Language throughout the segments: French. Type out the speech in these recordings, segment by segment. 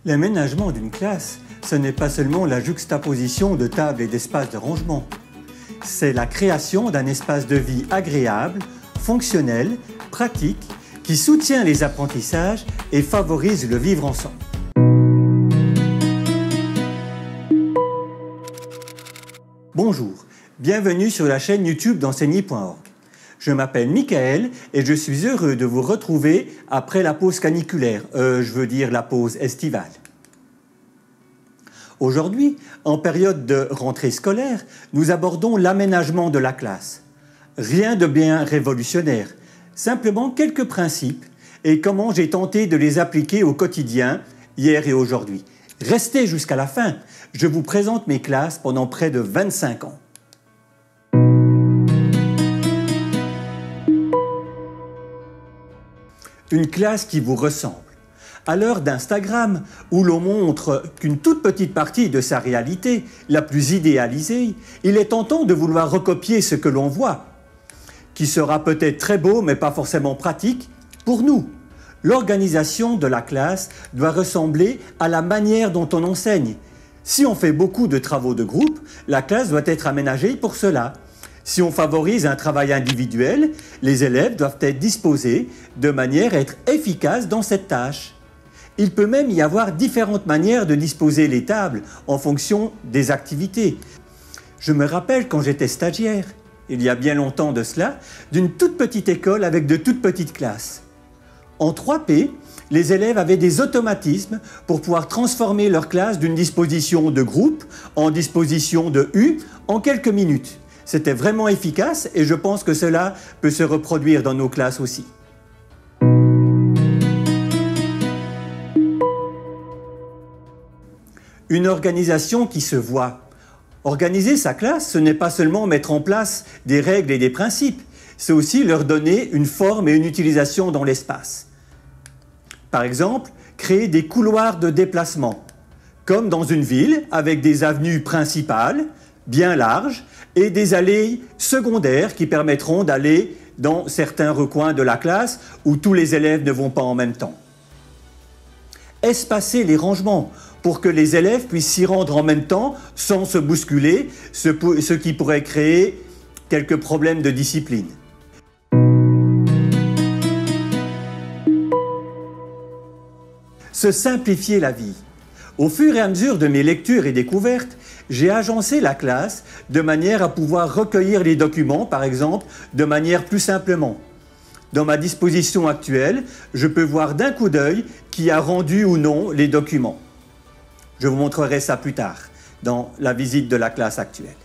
L'aménagement d'une classe, ce n'est pas seulement la juxtaposition de tables et d'espaces de rangement. C'est la création d'un espace de vie agréable, fonctionnel, pratique, qui soutient les apprentissages et favorise le vivre ensemble. Bonjour, bienvenue sur la chaîne YouTube d'enseigner.org. Je m'appelle Michael et je suis heureux de vous retrouver après la pause caniculaire, la pause estivale. Aujourd'hui, en période de rentrée scolaire, nous abordons l'aménagement de la classe. Rien de bien révolutionnaire, simplement quelques principes et comment j'ai tenté de les appliquer au quotidien, hier et aujourd'hui. Restez jusqu'à la fin, je vous présente mes classes pendant près de 25 ans. Une classe qui vous ressemble. À l'heure d'Instagram, où l'on montre qu'une toute petite partie de sa réalité, la plus idéalisée, il est tentant de vouloir recopier ce que l'on voit, qui sera peut-être très beau mais pas forcément pratique pour nous. L'organisation de la classe doit ressembler à la manière dont on enseigne. Si on fait beaucoup de travaux de groupe, la classe doit être aménagée pour cela. Si on favorise un travail individuel, les élèves doivent être disposés de manière à être efficaces dans cette tâche. Il peut même y avoir différentes manières de disposer les tables en fonction des activités. Je me rappelle quand j'étais stagiaire, il y a bien longtemps de cela, d'une toute petite école avec de toutes petites classes. En 3P, les élèves avaient des automatismes pour pouvoir transformer leur classe d'une disposition de groupe en disposition de U en quelques minutes. C'était vraiment efficace et je pense que cela peut se reproduire dans nos classes aussi. Une organisation qui se voit. Organiser sa classe, ce n'est pas seulement mettre en place des règles et des principes, c'est aussi leur donner une forme et une utilisation dans l'espace. Par exemple, créer des couloirs de déplacement, comme dans une ville avec des avenues principales, bien larges, et des allées secondaires qui permettront d'aller dans certains recoins de la classe où tous les élèves ne vont pas en même temps. Espacer les rangements pour que les élèves puissent s'y rendre en même temps sans se bousculer, ce qui pourrait créer quelques problèmes de discipline. Se simplifier la vie. Au fur et à mesure de mes lectures et découvertes, j'ai agencé la classe de manière à pouvoir recueillir les documents, par exemple, de manière plus simplement. Dans ma disposition actuelle, je peux voir d'un coup d'œil qui a rendu ou non les documents. Je vous montrerai ça plus tard, dans la visite de la classe actuelle.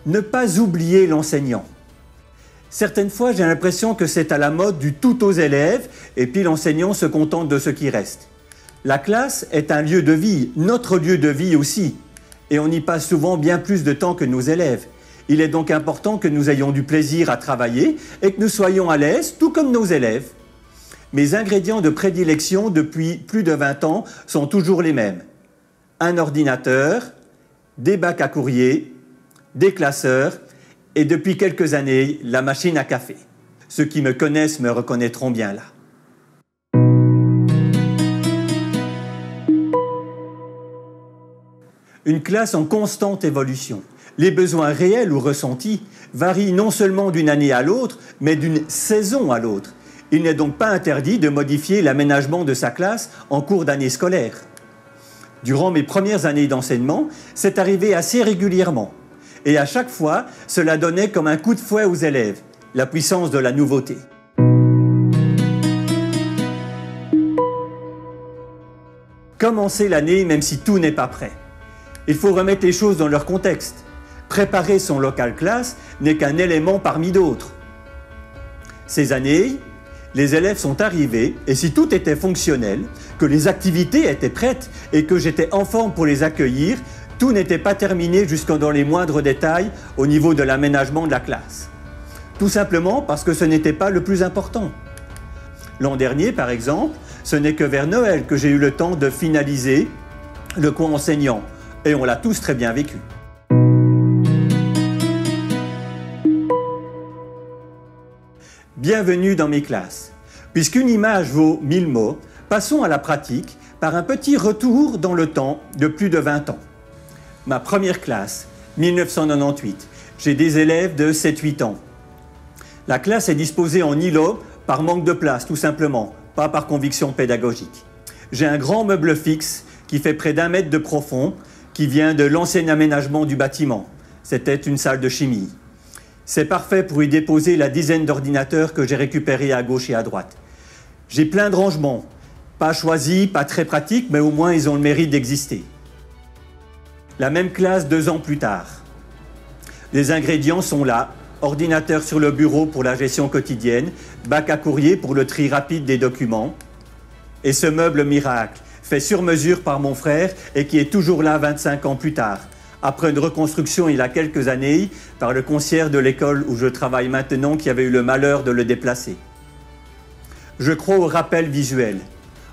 Ne pas oublier l'enseignant. Certaines fois, j'ai l'impression que c'est à la mode du tout aux élèves et puis l'enseignant se contente de ce qui reste. La classe est un lieu de vie, notre lieu de vie aussi, et on y passe souvent bien plus de temps que nos élèves. Il est donc important que nous ayons du plaisir à travailler et que nous soyons à l'aise, tout comme nos élèves. Mes ingrédients de prédilection depuis plus de 20 ans sont toujours les mêmes. Un ordinateur, des bacs à courrier, des classeurs, et depuis quelques années, la machine à café. Ceux qui me connaissent me reconnaîtront bien là. Une classe en constante évolution. Les besoins réels ou ressentis varient non seulement d'une année à l'autre, mais d'une saison à l'autre. Il n'est donc pas interdit de modifier l'aménagement de sa classe en cours d'année scolaire. Durant mes premières années d'enseignement, c'est arrivé assez régulièrement. Et à chaque fois, cela donnait comme un coup de fouet aux élèves, la puissance de la nouveauté. Commencer l'année même si tout n'est pas prêt. Il faut remettre les choses dans leur contexte. Préparer son local classe n'est qu'un élément parmi d'autres. Ces années, les élèves sont arrivés et si tout était fonctionnel, que les activités étaient prêtes et que j'étais en forme pour les accueillir, tout n'était pas terminé jusque dans les moindres détails au niveau de l'aménagement de la classe. Tout simplement parce que ce n'était pas le plus important. L'an dernier, par exemple, ce n'est que vers Noël que j'ai eu le temps de finaliser le cours enseignant et on l'a tous très bien vécu. Bienvenue dans mes classes. Puisqu'une image vaut 1000 mots, passons à la pratique par un petit retour dans le temps de plus de 20 ans. Ma première classe, 1998. J'ai des élèves de 7-8 ans. La classe est disposée en îlot par manque de place, tout simplement, pas par conviction pédagogique. J'ai un grand meuble fixe qui fait près d'1 mètre de profond, qui vient de l'ancien aménagement du bâtiment. C'était une salle de chimie. C'est parfait pour y déposer la dizaine d'ordinateurs que j'ai récupérés à gauche et à droite. J'ai plein de rangements, pas choisis, pas très pratiques, mais au moins ils ont le mérite d'exister. La même classe 2 ans plus tard. Les ingrédients sont là, ordinateur sur le bureau pour la gestion quotidienne, bac à courrier pour le tri rapide des documents, et ce meuble miracle, fait sur mesure par mon frère et qui est toujours là 25 ans plus tard, après une reconstruction il y a quelques années par le concierge de l'école où je travaille maintenant qui avait eu le malheur de le déplacer. Je crois au rappel visuel.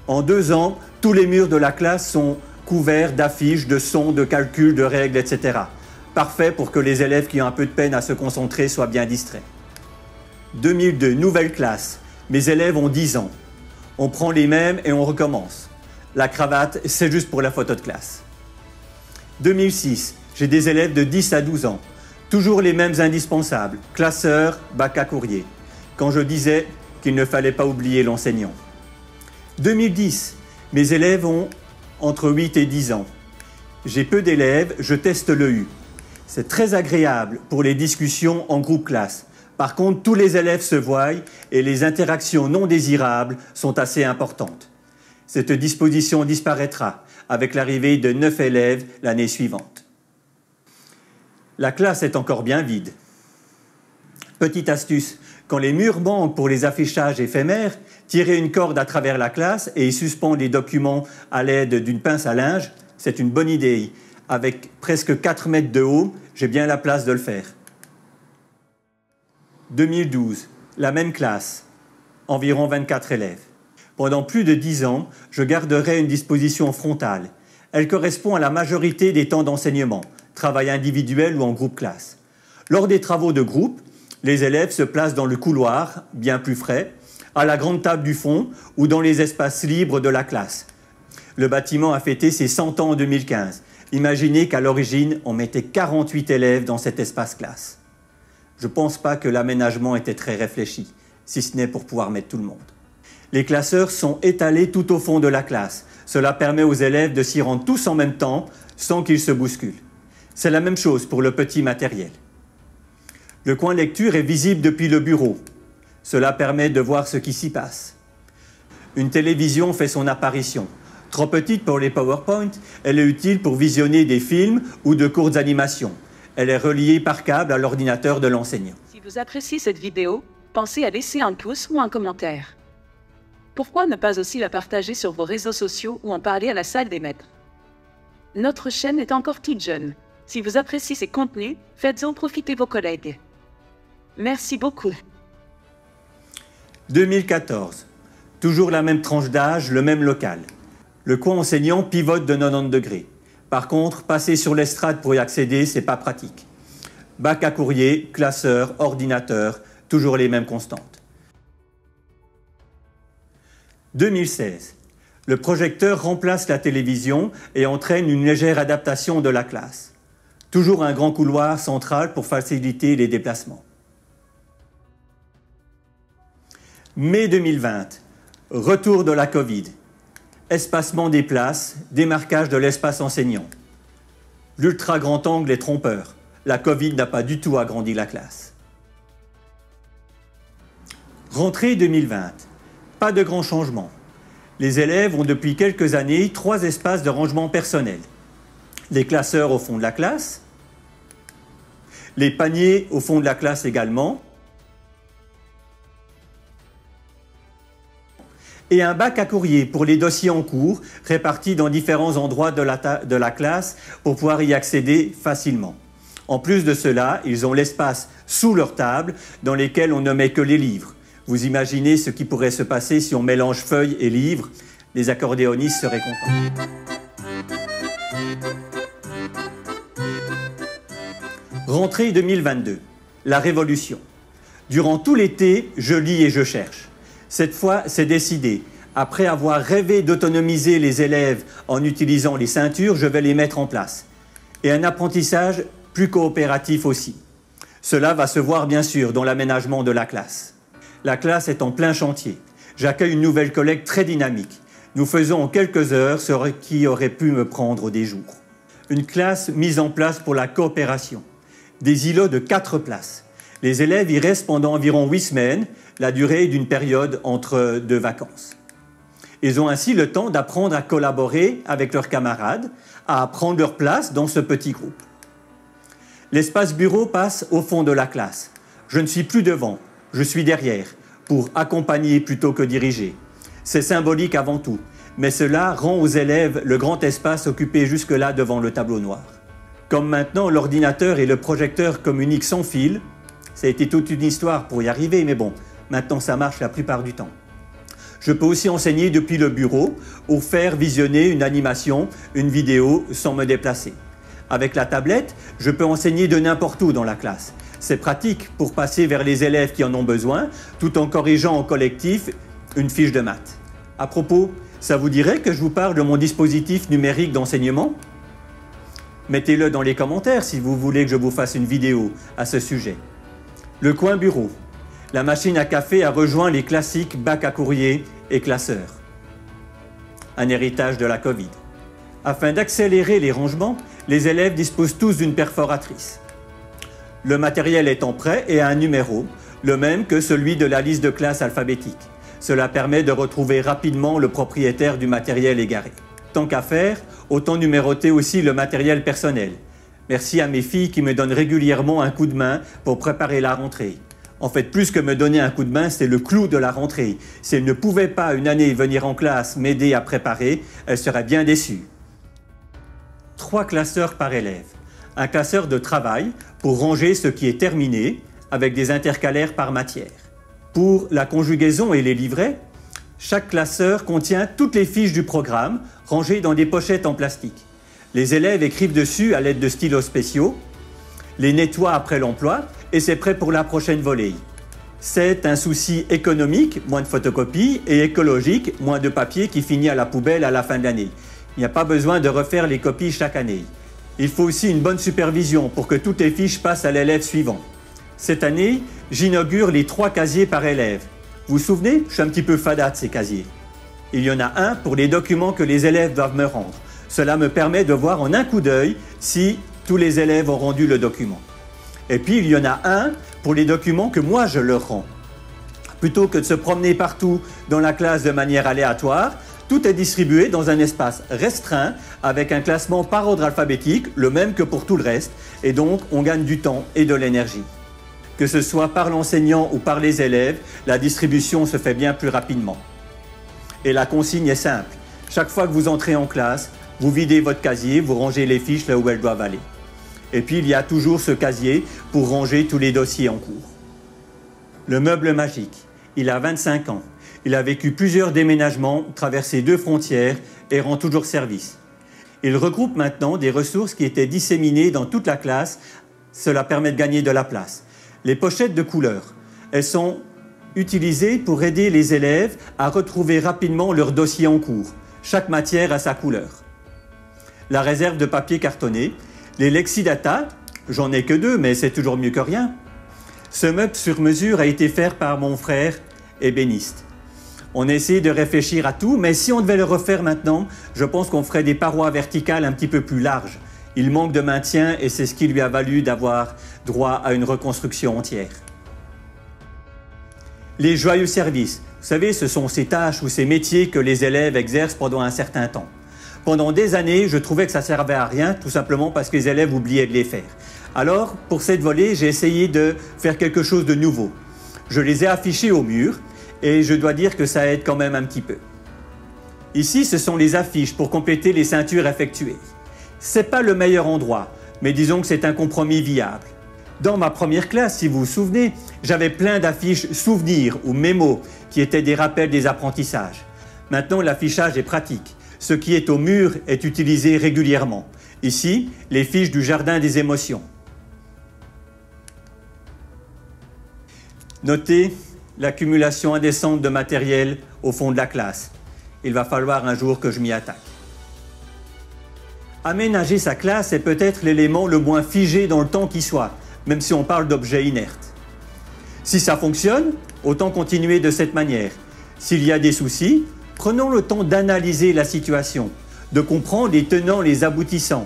En 2 ans, tous les murs de la classe sont couverts d'affiches, de sons, de calculs, de règles, etc. Parfait pour que les élèves qui ont un peu de peine à se concentrer soient bien distraits. 2002, nouvelle classe. Mes élèves ont 10 ans. On prend les mêmes et on recommence. La cravate, c'est juste pour la photo de classe. 2006, j'ai des élèves de 10 à 12 ans. Toujours les mêmes indispensables. Classeur, bac à courrier. Quand je disais qu'il ne fallait pas oublier l'enseignant. 2010, mes élèves ont entre 8 et 10 ans. J'ai peu d'élèves, je teste le U. C'est très agréable pour les discussions en groupe classe. Par contre, tous les élèves se voient et les interactions non désirables sont assez importantes. Cette disposition disparaîtra avec l'arrivée de 9 élèves l'année suivante. La classe est encore bien vide. Petite astuce, quand les murs manquent pour les affichages éphémères, tirez une corde à travers la classe et y suspendre les documents à l'aide d'une pince à linge, c'est une bonne idée. Avec presque 4 mètres de haut, j'ai bien la place de le faire. 2012, la même classe, environ 24 élèves. Pendant plus de 10 ans, je garderai une disposition frontale. Elle correspond à la majorité des temps d'enseignement, travail individuel ou en groupe classe. Lors des travaux de groupe, les élèves se placent dans le couloir, bien plus frais, à la grande table du fond ou dans les espaces libres de la classe. Le bâtiment a fêté ses 100 ans en 2015. Imaginez qu'à l'origine, on mettait 48 élèves dans cet espace classe. Je ne pense pas que l'aménagement était très réfléchi, si ce n'est pour pouvoir mettre tout le monde. Les classeurs sont étalés tout au fond de la classe. Cela permet aux élèves de s'y rendre tous en même temps, sans qu'ils se bousculent. C'est la même chose pour le petit matériel. Le coin lecture est visible depuis le bureau. Cela permet de voir ce qui s'y passe. Une télévision fait son apparition. Trop petite pour les PowerPoint, elle est utile pour visionner des films ou de courtes animations. Elle est reliée par câble à l'ordinateur de l'enseignant. Si vous appréciez cette vidéo, pensez à laisser un pouce ou un commentaire. Pourquoi ne pas aussi la partager sur vos réseaux sociaux ou en parler à la salle des maîtres? Notre chaîne est encore toute jeune. Si vous appréciez ces contenus, faites-en profiter vos collègues. Merci beaucoup. 2014. Toujours la même tranche d'âge, le même local. Le coin enseignant pivote de 90 degrés. Par contre, passer sur l'estrade pour y accéder, c'est pas pratique. Bac à courrier, classeur, ordinateur, toujours les mêmes constantes. 2016. Le projecteur remplace la télévision et entraîne une légère adaptation de la classe. Toujours un grand couloir central pour faciliter les déplacements. Mai 2020. Retour de la Covid. Espacement des places, démarquage de l'espace enseignant. L'ultra grand angle est trompeur. La Covid n'a pas du tout agrandi la classe. Rentrée 2020. Pas de grands changements. Les élèves ont depuis quelques années 3 espaces de rangement personnel. Les classeurs au fond de la classe, les paniers au fond de la classe également, et un bac à courrier pour les dossiers en cours, répartis dans différents endroits de la classe pour pouvoir y accéder facilement. En plus de cela, ils ont l'espace sous leur table dans lesquels on ne met que les livres. Vous imaginez ce qui pourrait se passer si on mélange feuilles et livres. Les accordéonistes seraient contents. Rentrée 2022. La révolution. Durant tout l'été, je lis et je cherche. Cette fois, c'est décidé. Après avoir rêvé d'autonomiser les élèves en utilisant les ceintures, je vais les mettre en place. Et un apprentissage plus coopératif aussi. Cela va se voir bien sûr dans l'aménagement de la classe. La classe est en plein chantier. J'accueille une nouvelle collègue très dynamique. Nous faisons en quelques heures ce qui aurait pu me prendre des jours. Une classe mise en place pour la coopération. Des îlots de 4 places. Les élèves y restent pendant environ 8 semaines, la durée d'une période entre 2 vacances. Ils ont ainsi le temps d'apprendre à collaborer avec leurs camarades, à prendre leur place dans ce petit groupe. L'espace bureau passe au fond de la classe. Je ne suis plus devant, je suis derrière, pour accompagner plutôt que diriger. C'est symbolique avant tout, mais cela rend aux élèves le grand espace occupé jusque-là devant le tableau noir. Comme maintenant l'ordinateur et le projecteur communiquent sans fil, ça a été toute une histoire pour y arriver, mais bon, maintenant ça marche la plupart du temps. Je peux aussi enseigner depuis le bureau ou faire visionner une animation, une vidéo sans me déplacer. Avec la tablette, je peux enseigner de n'importe où dans la classe. C'est pratique pour passer vers les élèves qui en ont besoin, tout en corrigeant en collectif une fiche de maths. À propos, ça vous dirait que je vous parle de mon dispositif numérique d'enseignement ? Mettez-le dans les commentaires si vous voulez que je vous fasse une vidéo à ce sujet. Le coin bureau. La machine à café a rejoint les classiques bacs à courrier et classeurs. Un héritage de la Covid. Afin d'accélérer les rangements, les élèves disposent tous d'une perforatrice. Le matériel étant prêt et a un numéro, le même que celui de la liste de classe alphabétique. Cela permet de retrouver rapidement le propriétaire du matériel égaré. Tant qu'à faire, autant numéroter aussi le matériel personnel. Merci à mes filles qui me donnent régulièrement un coup de main pour préparer la rentrée. En fait, plus que me donner un coup de main, c'est le clou de la rentrée. Si elle ne pouvait pas une année venir en classe m'aider à préparer, elle serait bien déçue. 3 classeurs par élève. Un classeur de travail pour ranger ce qui est terminé avec des intercalaires par matière. Pour la conjugaison et les livrets, chaque classeur contient toutes les fiches du programme rangées dans des pochettes en plastique. Les élèves écrivent dessus à l'aide de stylos spéciaux, les nettoient après l'emploi et c'est prêt pour la prochaine volée. C'est un souci économique, moins de photocopies, et écologique, moins de papier qui finit à la poubelle à la fin de l'année. Il n'y a pas besoin de refaire les copies chaque année. Il faut aussi une bonne supervision pour que toutes les fiches passent à l'élève suivant. Cette année, j'inaugure les 3 casiers par élève. Vous vous souvenez, je suis un petit peu fada de ces casiers. Il y en a un pour les documents que les élèves doivent me rendre. Cela me permet de voir en un coup d'œil si tous les élèves ont rendu le document. Et puis il y en a un pour les documents que moi je leur rends. Plutôt que de se promener partout dans la classe de manière aléatoire, tout est distribué dans un espace restreint avec un classement par ordre alphabétique, le même que pour tout le reste, et donc on gagne du temps et de l'énergie. Que ce soit par l'enseignant ou par les élèves, la distribution se fait bien plus rapidement. Et la consigne est simple. Chaque fois que vous entrez en classe, vous videz votre casier, vous rangez les fiches là où elles doivent aller. Et puis il y a toujours ce casier pour ranger tous les dossiers en cours. Le meuble magique, il a 25 ans. Il a vécu plusieurs déménagements, traversé 2 frontières et rend toujours service. Il regroupe maintenant des ressources qui étaient disséminées dans toute la classe. Cela permet de gagner de la place. Les pochettes de couleurs, elles sont utilisées pour aider les élèves à retrouver rapidement leur dossier en cours. Chaque matière a sa couleur. La réserve de papier cartonné, les Lexidata, j'en ai que 2, mais c'est toujours mieux que rien. Ce meuble sur mesure a été fait par mon frère ébéniste. On a essayé de réfléchir à tout, mais si on devait le refaire maintenant, je pense qu'on ferait des parois verticales un petit peu plus larges. Il manque de maintien et c'est ce qui lui a valu d'avoir droit à une reconstruction entière. Les joyeux services. Vous savez, ce sont ces tâches ou ces métiers que les élèves exercent pendant un certain temps. Pendant des années, je trouvais que ça ne servait à rien, tout simplement parce que les élèves oubliaient de les faire. Alors, pour cette volée, j'ai essayé de faire quelque chose de nouveau. Je les ai affichés au mur et je dois dire que ça aide quand même un petit peu. Ici, ce sont les affiches pour compléter les ceintures effectuées. Ce n'est pas le meilleur endroit, mais disons que c'est un compromis viable. Dans ma première classe, si vous vous souvenez, j'avais plein d'affiches souvenirs ou mémos qui étaient des rappels des apprentissages. Maintenant, l'affichage est pratique. Ce qui est au mur est utilisé régulièrement. Ici, les fiches du jardin des émotions. Notez l'accumulation indécente de matériel au fond de la classe. Il va falloir un jour que je m'y attaque. Aménager sa classe est peut-être l'élément le moins figé dans le temps qui soit, même si on parle d'objets inertes. Si ça fonctionne, autant continuer de cette manière. S'il y a des soucis, prenons le temps d'analyser la situation, de comprendre les tenants, les aboutissants,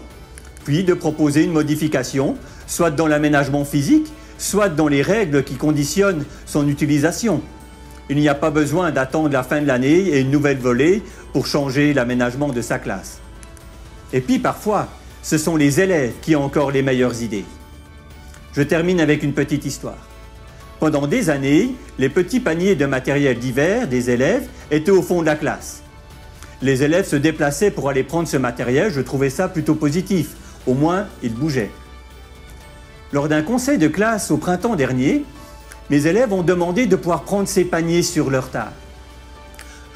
puis de proposer une modification, soit dans l'aménagement physique, soit dans les règles qui conditionnent son utilisation. Il n'y a pas besoin d'attendre la fin de l'année et une nouvelle volée pour changer l'aménagement de sa classe. Et puis parfois, ce sont les élèves qui ont encore les meilleures idées. Je termine avec une petite histoire. Pendant des années, les petits paniers de matériel divers des élèves étaient au fond de la classe. Les élèves se déplaçaient pour aller prendre ce matériel, je trouvais ça plutôt positif. Au moins, ils bougeaient. Lors d'un conseil de classe au printemps dernier, mes élèves ont demandé de pouvoir prendre ces paniers sur leur table.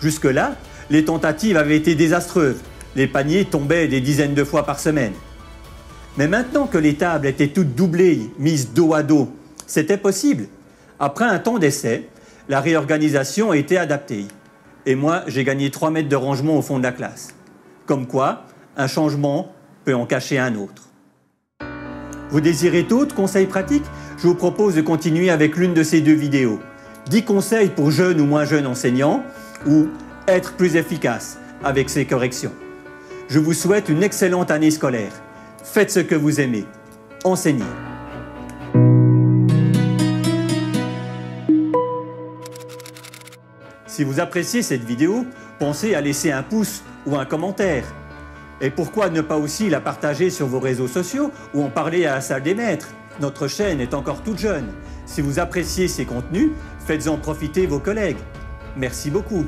Jusque-là, les tentatives avaient été désastreuses. Les paniers tombaient des dizaines de fois par semaine. Mais maintenant que les tables étaient toutes doublées, mises dos à dos, c'était possible. Après un temps d'essai, la réorganisation a été adaptée. Et moi, j'ai gagné 3 mètres de rangement au fond de la classe. Comme quoi, un changement peut en cacher un autre. Vous désirez d'autres conseils pratiques? Je vous propose de continuer avec l'une de ces 2 vidéos. 10 conseils pour jeunes ou moins jeunes enseignants ou être plus efficace avec ces corrections. Je vous souhaite une excellente année scolaire. Faites ce que vous aimez. Enseignez. Si vous appréciez cette vidéo, pensez à laisser un pouce ou un commentaire. Et pourquoi ne pas aussi la partager sur vos réseaux sociaux ou en parler à la salle des maîtres? Notre chaîne est encore toute jeune. Si vous appréciez ces contenus, faites-en profiter vos collègues. Merci beaucoup.